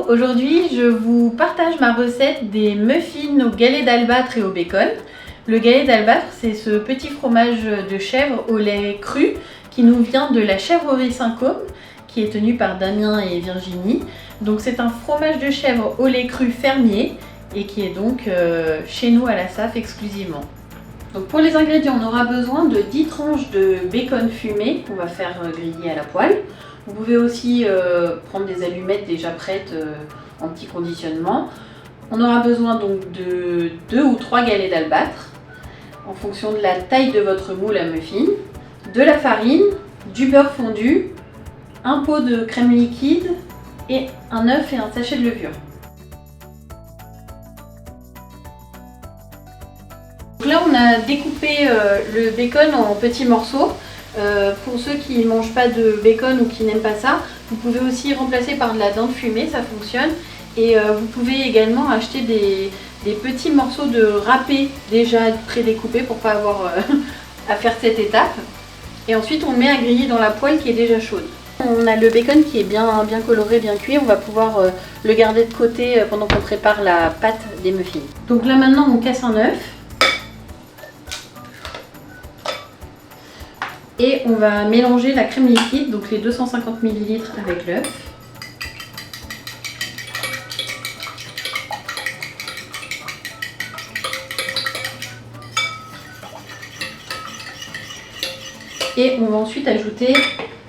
aujourd'hui je vous partage ma recette des muffins aux galets d'albâtre et au bacon. Le galet d'albâtre, c'est ce petit fromage de chèvre au lait cru qui nous vient de la chèvrerie Saint-Côme, qui est tenue par Damien et Virginie. Donc c'est un fromage de chèvre au lait cru fermier et qui est donc chez nous à la SAF exclusivement. Donc pour les ingrédients, on aura besoin de 10 tranches de bacon fumé qu'on va faire griller à la poêle. Vous pouvez aussi prendre des allumettes déjà prêtes en petit conditionnement. On aura besoin donc de 2 ou 3 galets d'albâtre en fonction de la taille de votre moule à muffins, de la farine, du beurre fondu, un pot de crème liquide et un œuf et un sachet de levure. Donc là on a découpé le bacon en petits morceaux. Pour ceux qui ne mangent pas de bacon ou qui n'aiment pas ça, vous pouvez aussi remplacer par de la dinde fumée, ça fonctionne. Et vous pouvez également acheter des petits morceaux de râpé déjà pré-découpés pour ne pas avoir à faire cette étape. Et ensuite on le met à griller dans la poêle qui est déjà chaude. On a le bacon qui est bien coloré, bien cuit. On va pouvoir le garder de côté pendant qu'on prépare la pâte des muffins. Donc là maintenant on casse un œuf. Et on va mélanger la crème liquide, donc les 250 ml avec l'œuf. Et on va ensuite ajouter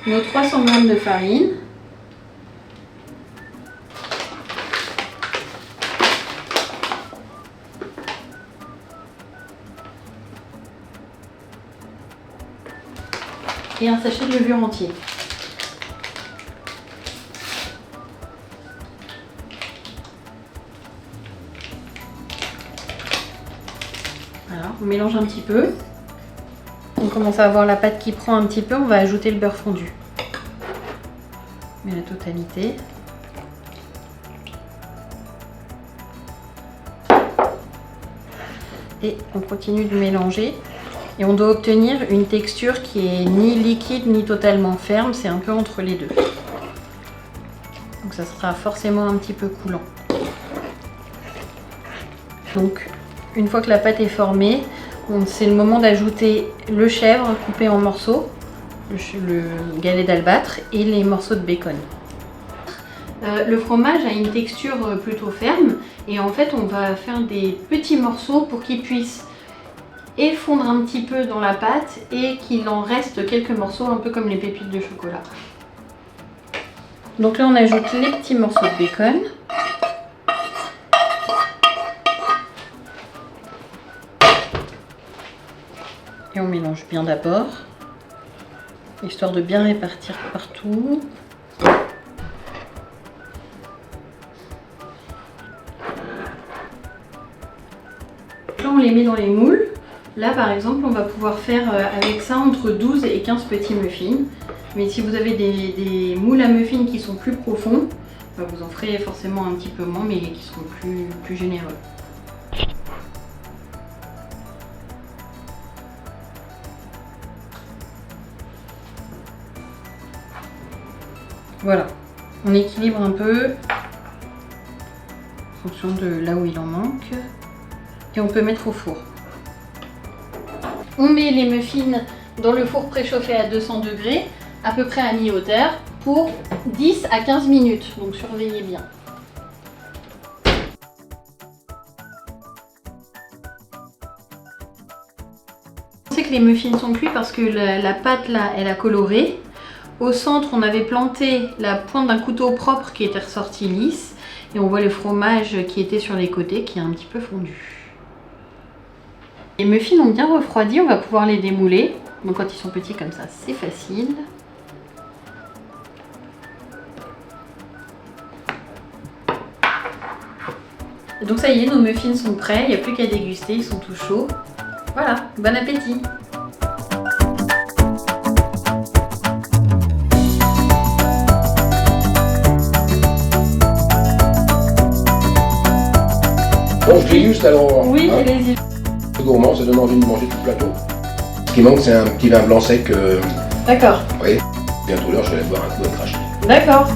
nos 300 g de farine. Et un sachet de levure entier. Alors, on mélange un petit peu. On commence à avoir la pâte qui prend un petit peu, on va ajouter le beurre fondu. On met la totalité. Et on continue de mélanger. Et on doit obtenir une texture qui est ni liquide ni totalement ferme, c'est un peu entre les deux. Donc ça sera forcément un petit peu coulant. Donc une fois que la pâte est formée, c'est le moment d'ajouter le chèvre coupé en morceaux, le galet d'albâtre et les morceaux de bacon. Le fromage a une texture plutôt ferme et en fait on va faire des petits morceaux pour qu'il puisse fondre un petit peu dans la pâte et qu'il en reste quelques morceaux un peu comme les pépites de chocolat. Donc là on ajoute les petits morceaux de bacon. Et on mélange bien d'abord, histoire de bien répartir partout. Là on les met dans les moules. Là par exemple on va pouvoir faire avec ça entre 12 et 15 petits muffins. Mais si vous avez des moules à muffins qui sont plus profonds, vous en ferez forcément un petit peu moins mais qui seront plus généreux. Voilà, on équilibre un peu en fonction de là où il en manque et on peut mettre au four. On met les muffins dans le four préchauffé à 200 degrés, à peu près à mi-hauteur, pour 10 à 15 minutes, donc surveillez bien. On sait que les muffins sont cuits parce que la pâte là, elle a coloré. Au centre, on avait planté la pointe d'un couteau propre qui était ressortie lisse. Et on voit le fromage qui était sur les côtés qui est un petit peu fondu. Les muffins ont bien refroidi, on va pouvoir les démouler. Donc quand ils sont petits comme ça, c'est facile. Donc ça y est, nos muffins sont prêts, il n'y a plus qu'à déguster, ils sont tout chauds. Voilà, bon appétit! Bon, je déguste alors. Oui, hein. allez-y. C'est gourmand, ça donne envie de manger tout le plateau. Ce qui manque, c'est un petit vin blanc sec. D'accord. Oui. Bientôt l'heure, je vais aller boire un coup à cracher. D'accord.